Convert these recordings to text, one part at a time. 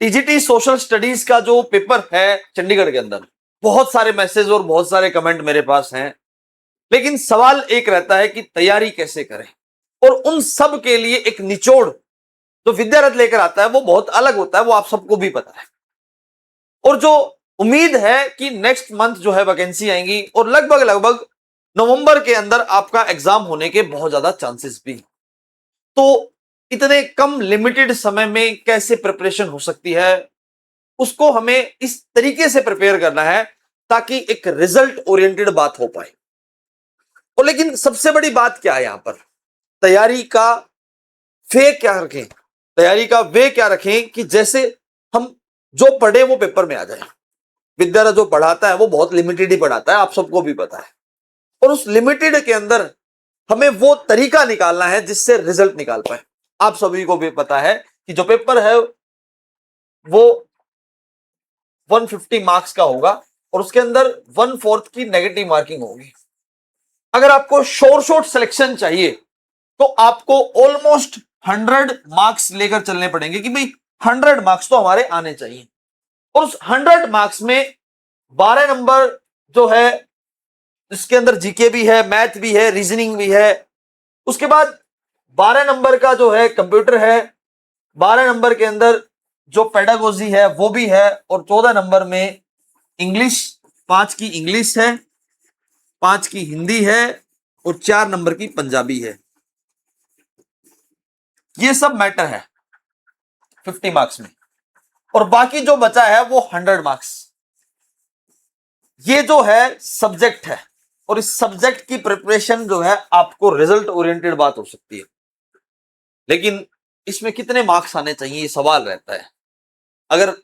TGT social studies का जो paper है चंडीगढ़ के अंदर, बहुत सारे मैसेज और बहुत सारे कमेंट मेरे पास हैं, लेकिन सवाल एक रहता है कि तैयारी कैसे करें। और उन सब के लिए एक निचोड़ जो विद्यारथ लेकर आता है वो बहुत अलग होता है, वो आप सबको भी पता है। और जो उम्मीद है कि नेक्स्ट मंथ जो है वैकेंसी आएंगी और लगभग लगभग नवंबर के अंदर आपका एग्जाम होने के बहुत ज्यादा चांसेस भी। तो इतने कम लिमिटेड समय में कैसे प्रिपरेशन हो सकती है, उसको हमें इस तरीके से प्रिपेयर करना है ताकि एक रिजल्ट ओरिएंटेड बात हो पाए। और लेकिन सबसे बड़ी बात क्या है यहां पर, तैयारी का वे क्या रखें, तैयारी का वे क्या रखें कि जैसे हम जो पढ़े वो पेपर में आ जाए। विद्यार्थी जो पढ़ाता है वो बहुत लिमिटेड ही पढ़ाता है, आप सबको भी पता है। और उस लिमिटेड के अंदर हमें वो तरीका निकालना है जिससे रिजल्ट निकाल पाए। आप सभी को भी पता है कि जो पेपर है वो 150 मार्क्स का होगा और उसके अंदर 1/4 की नेगेटिव मार्किंग होगी। अगर आपको शॉर्ट सिलेक्शन चाहिए तो आपको ऑलमोस्ट 100 मार्क्स लेकर चलने पड़ेंगे कि भाई 100 मार्क्स तो हमारे आने चाहिए। और उस 100 मार्क्स में 12 नंबर जो है, इसके अंदर जीके भी है, मैथ भी है, रीजनिंग भी है। उसके बाद 12 नंबर का जो है कंप्यूटर है, 12 नंबर के अंदर जो पेडागोजी है वो भी है, और 14 नंबर में इंग्लिश, 5 की इंग्लिश है, 5 की हिंदी है और 4 नंबर की पंजाबी है। ये सब मैटर है 50 मार्क्स में। और बाकी जो बचा है वो 100 मार्क्स। ये जो है सब्जेक्ट है और इस सब्जेक्ट की प्रिपरेशन जो है आपको रिजल्ट ओरिएंटेड बात हो सकती है, लेकिन इसमें कितने मार्क्स आने चाहिए ये सवाल रहता है। अगर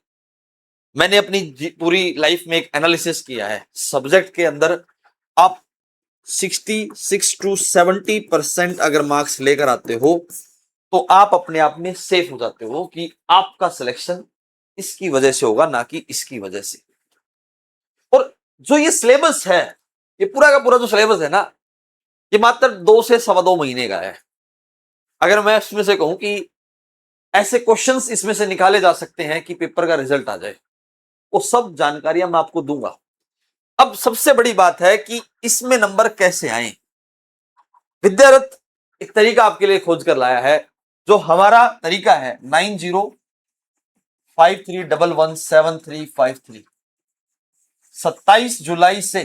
मैंने अपनी पूरी लाइफ में एक एनालिसिस किया है, सब्जेक्ट के अंदर आप 66 to 70% अगर मार्क्स लेकर आते हो तो आप अपने आप में सेफ हो जाते हो कि आपका सिलेक्शन इसकी वजह से होगा, ना कि इसकी वजह से। और जो ये सिलेबस है, ये पूरा का पूरा जो सिलेबस है ना, ये मात्र 2 से 2.25 महीने का है। अगर मैं इसमें से कहूं कि ऐसे क्वेश्चंस इसमें से निकाले जा सकते हैं कि पेपर का रिजल्ट आ जाए, वो सब जानकारियां मैं आपको दूंगा। अब सबसे बड़ी बात है कि इसमें नंबर कैसे आए। विद्यारथ एक तरीका आपके लिए खोज कर लाया है, जो हमारा तरीका है 9053117353। 27 जुलाई से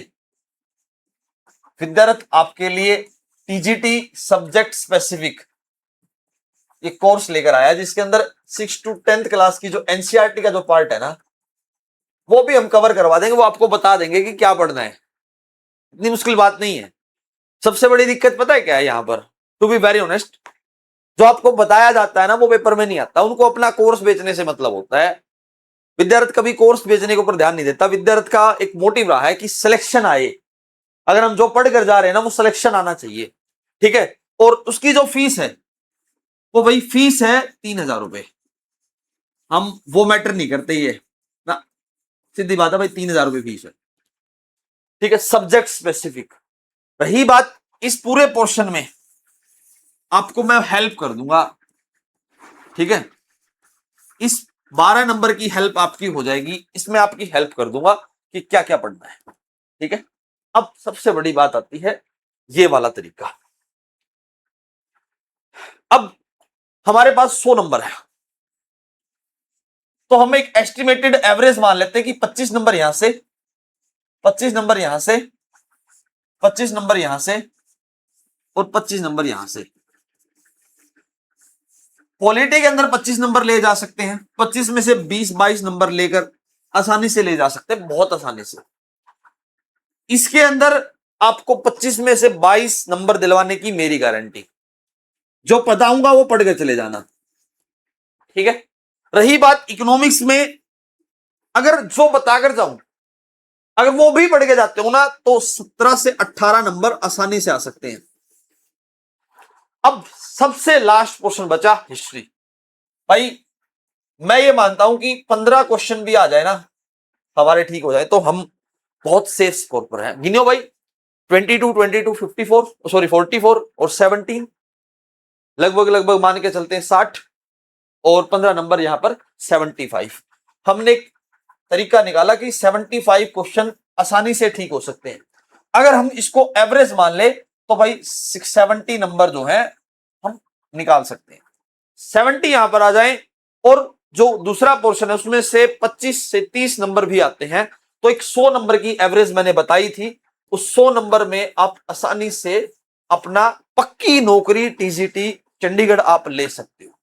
विद्यारथ आपके लिए टीजीटी सब्जेक्ट स्पेसिफिक ये कोर्स लेकर आया है, जिसके अंदर 6 to 10th क्लास की जो एनसीईआरटी का जो पार्ट है ना, वो भी हम कवर करवा देंगे। वो आपको बता देंगे कि क्या पढ़ना है, इतनी मुश्किल बात नहीं है। सबसे बड़ी दिक्कत पता है क्या है यहां पर, टू बी वेरी ऑनेस्ट, जो आपको बताया जाता है ना वो पेपर में नहीं आता। उनको अपना कोर्स बेचने से मतलब होता है। विद्यार्थी कभी कोर्स बेचने के ऊपर ध्यान नहीं देता। विद्यार्थी का एक मोटिव रहा है कि सिलेक्शन आए। अगर हम जो पढ़ कर जा रहे हैं ना वो सिलेक्शन आना चाहिए, ठीक है। और उसकी जो फीस है वो भाई फीस है 3,000 रुपए। हम वो मैटर नहीं करते ये ना, सीधी बात है भाई, 3,000 रुपए फीस है, ठीक है, सब्जेक्ट स्पेसिफिक। रही बात इस पूरे पोर्शन में आपको मैं हेल्प कर दूंगा, ठीक है। इस 12 नंबर की हेल्प आपकी हो जाएगी, इसमें आपकी हेल्प कर दूंगा कि क्या क्या पढ़ना है, ठीक है। अब सबसे बड़ी बात आती है ये वाला तरीका। अब हमारे पास 100 नंबर है तो हम एक एस्टिमेटेड एवरेज मान लेते हैं कि 25 नंबर यहां से, 25 नंबर यहां से, 25 नंबर यहां से और 25 नंबर यहां से। पॉलिटी के अंदर 25 नंबर ले जा सकते हैं, 25 में से 20-22 नंबर लेकर आसानी से ले जा सकते हैं, बहुत आसानी से। इसके अंदर आपको 25 में से 22 नंबर दिलवाने की मेरी गारंटी। जो बताऊंगा वो पढ़ कर चले जाना, ठीक है। रही बात इकोनॉमिक्स में, अगर जो बताकर जाऊं अगर वो भी पढ़ के जाते हो ना तो 17 से 18 नंबर आसानी से आ सकते हैं। अब सबसे लास्ट क्वेश्चन बचा हिस्ट्री। भाई मैं ये मानता हूं कि 15 क्वेश्चन भी आ जाए ना हमारे ठीक हो जाए तो हम बहुत सेफ स्कोर पर हैं। गिनो भाई, 22, 22, 54, सॉरी 44 और 17, लगभग लगभग मान के चलते हैं 60। और 15 नंबर यहां पर 75। हमने एक तरीका निकाला कि 75 क्वेश्चन आसानी से ठीक हो सकते हैं। अगर हम इसको एवरेज मान ले तो भाई 670 नंबर जो है हम निकाल सकते हैं। 70 यहां पर आ जाए और जो दूसरा पोर्शन है उसमें से 25 से 30 नंबर भी आते हैं, तो एक 100 नंबर की एवरेज मैंने बताई थी, उस 100 नंबर में आप आसानी से अपना पक्की नौकरी टीजीटी चंडीगढ़ आप ले सकते हो।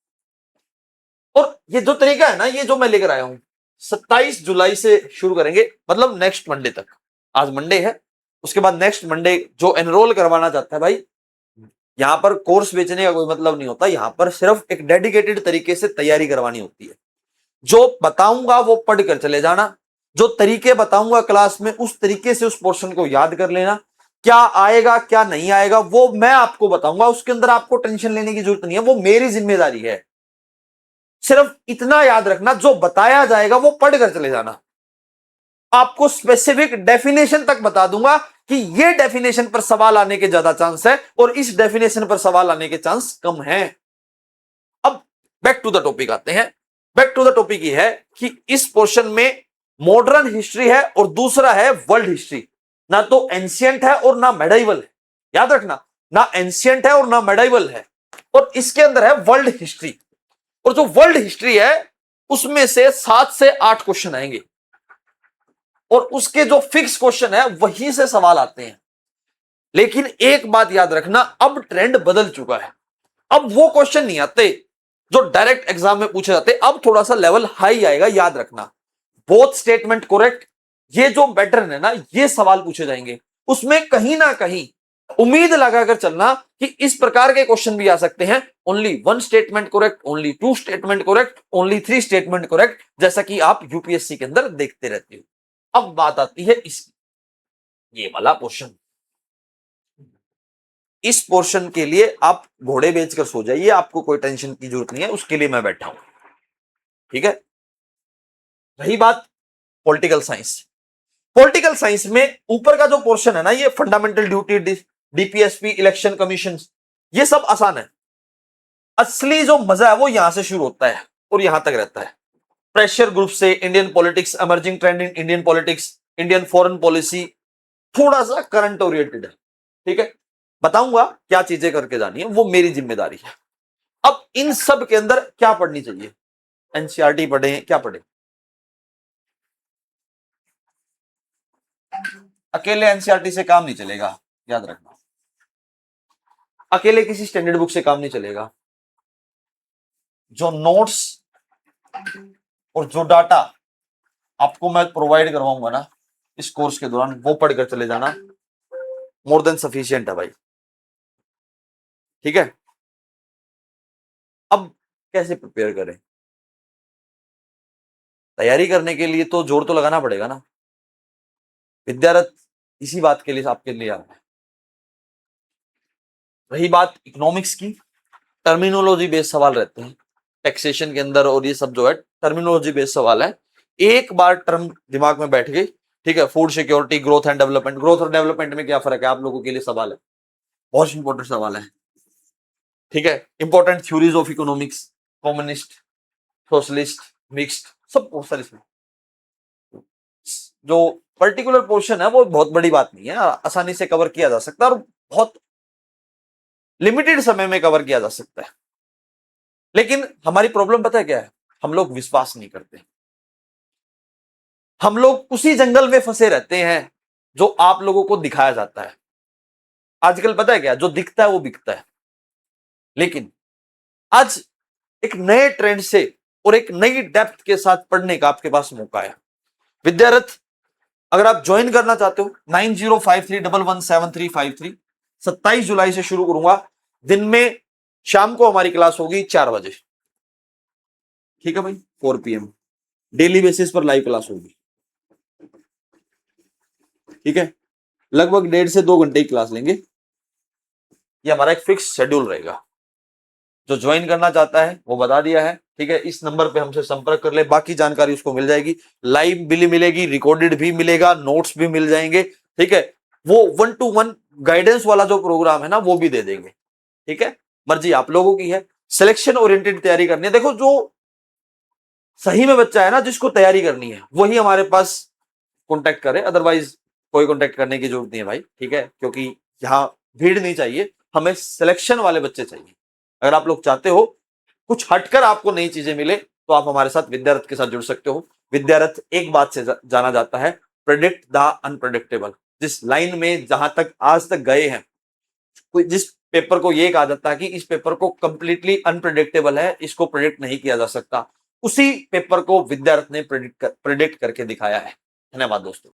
और ये जो तरीका है ना, ये जो मैं लेकर आया हूं 27 जुलाई से शुरू करेंगे, मतलब नेक्स्ट मंडे तक। आज मंडे है, उसके बाद नेक्स्ट मंडे जो एनरोल करवाना चाहता है भाई, यहां पर कोर्स बेचने का कोई मतलब नहीं होता, यहां पर सिर्फ एक डेडिकेटेड तरीके से तैयारी करवानी होती है। जो बताऊंगा वो पढ़कर चले जाना, जो तरीके बताऊंगा क्लास में उस तरीके से उस पोर्शन को याद कर लेना। क्या आएगा क्या नहीं आएगा वो मैं आपको बताऊंगा, उसके अंदर आपको टेंशन लेने की जरूरत नहीं है, वो मेरी जिम्मेदारी है। सिर्फ इतना याद रखना, जो बताया जाएगा वो पढ़कर चले जाना। आपको स्पेसिफिक डेफिनेशन तक बता दूंगा कि ये डेफिनेशन पर सवाल आने के ज्यादा चांस है और इस डेफिनेशन पर सवाल आने के चांस कम है। अब बैक टू द टॉपिक आते हैं। बैक टू द टॉपिक ये है कि इस पोर्शन में मॉडर्न हिस्ट्री है और दूसरा है वर्ल्ड हिस्ट्री। ना तो एंशियंट है और ना मेडाइवल है, याद रखना, ना एंशियंट है और ना मेडाइवल है, और इसके अंदर है वर्ल्ड हिस्ट्री। और जो वर्ल्ड हिस्ट्री है उसमें से 7 से 8 क्वेश्चन आएंगे और उसके जो फिक्स क्वेश्चन है वहीं से सवाल आते हैं। लेकिन एक बात याद रखना, अब ट्रेंड बदल चुका है। अब वो क्वेश्चन नहीं आते जो डायरेक्ट एग्जाम में पूछे जाते, अब थोड़ा सा लेवल हाई आएगा। याद रखना, बोथ स्टेटमेंट करेक्ट, ये जो पैटर्न है ना, ये सवाल पूछे जाएंगे। उसमें कहीं ना कहीं उम्मीद लगाकर चलना कि इस प्रकार के क्वेश्चन भी आ सकते हैं, only 1 statement correct, only 2 statement correct, only 3 statement correct, जैसा कि आप यूपीएससी के अंदर देखते रहते हो। अब बात आती है इसकी, ये वाला पोर्शन। इस पोर्शन के लिए आप घोड़े बेचकर सो जाइए, आपको कोई टेंशन की जरूरत नहीं है, उसके लिए मैं बैठा हूं, ठीक है। रही बात पॉलिटिकल साइंस, पॉलिटिकल साइंस में ऊपर का जो पोर्शन है ना, ये fundamental duty, DPSP, election commission, ये सब आसान है। असली जो मजा है वो यहां से शुरू होता है और यहां तक रहता है। प्रेशर ग्रुप से Indian politics, emerging trend in Indian politics, Indian foreign policy, थोड़ा सा करंट ओरिएंटेड है, ठीक है। बताऊंगा क्या चीजें करके जानी है, वो मेरी जिम्मेदारी है। अब इन सब के अंदर क्या पढ़नी चाहिए, एनसीईआरटी पढ़े, क्या पढ़े? अकेले एनसीईआरटी से काम नहीं चलेगा, याद रखना। अकेले किसी स्टैंडर्ड बुक से काम नहीं चलेगा। जो नोट्स और जो डाटा आपको मैं प्रोवाइड करवाऊंगा ना इस कोर्स के दौरान, वो पढ़कर चले जाना, मोर देन सफिशिएंट है भाई, ठीक है। अब कैसे प्रिपेयर करें? तैयारी करने के लिए तो जोर तो लगाना पड़ेगा ना। विद्यारथ इसी बात के लिए आपके लिए आ रहा है। रही बात इकोनॉमिक्स की, टर्मिनोलॉजी बेस्ड सवाल रहते हैं टैक्सेशन के अंदर, और ये सब जो है टर्मिनोलॉजी बेस्ड सवाल है। एक बार टर्म दिमाग में बैठ गई, ठीक है, food security, growth and development, growth और डेवलपमेंट में क्या फर्क है, आप लोगों के लिए सवाल है, बहुत इंपॉर्टेंट सवाल है, ठीक है। Important theories of economics, communist, socialist, mixed, सब बहुत सारे इसमें। जो पर्टिकुलर पोर्शन है वो बहुत बड़ी बात नहीं है, आसानी से कवर किया जा सकता है और बहुत लिमिटेड समय में कवर किया जा सकता है। लेकिन हमारी प्रॉब्लम पता है क्या है, हम लोग विश्वास नहीं करते। हम लोग उसी जंगल में फंसे रहते हैं जो आप लोगों को दिखाया जाता है। आजकल पता है क्या, जो दिखता है वो बिकता है। लेकिन आज एक नए ट्रेंड से और एक नई डेप्थ के साथ पढ़ने का आपके पास मौका है। विद्यारथ अगर आप ज्वाइन करना चाहते हो 9053117353, 27 जुलाई से शुरू करूंगा, दिन में शाम को हमारी क्लास होगी 4 बजे, ठीक है भाई, 4 PM डेली बेसिस पर लाइव क्लास होगी, ठीक है। लगभग 1.5 से 2 घंटे की क्लास लेंगे, ये हमारा एक फिक्स शेड्यूल रहेगा। जो ज्वाइन करना चाहता है वो बता दिया है, ठीक है। इस नंबर पे हमसे संपर्क कर ले, बाकी जानकारी उसको मिल जाएगी, लाइव भी मिलेगी, रिकॉर्डेड भी मिलेगा, नोट्स भी मिल जाएंगे, ठीक है। वो 1-to-1 गाइडेंस वाला जो प्रोग्राम है ना वो भी दे देंगे, ठीक है। मर्जी आप लोगों की है, सिलेक्शन ओरिएंटेड तैयारी करनी है। देखो जो सही में बच्चा है ना, जिसको तैयारी करनी है, वही हमारे पास कॉन्टेक्ट करे, अदरवाइज कोई कॉन्टेक्ट करने की जरूरत नहीं है भाई, ठीक है, क्योंकि यहाँ भीड़ नहीं चाहिए, हमें सिलेक्शन वाले बच्चे चाहिए। अगर आप लोग चाहते हो कुछ हटकर आपको नई चीजें मिले, तो आप हमारे साथ विद्यारथ के साथ जुड़ सकते हो। विद्यारथ एक बात से जाना जाता है, प्रेडिक्ट द अनप्रेडिक्टेबल। जिस लाइन में जहां तक आज तक गए हैं, कोई जिस पेपर को ये कहा जाता है कि इस पेपर को कंप्लीटली अनप्रेडिक्टेबल है, इसको प्रेडिक्ट नहीं किया जा सकता, उसी पेपर को विद्यारथ ने प्रेडिक्ट करके दिखाया है। धन्यवाद दोस्तों।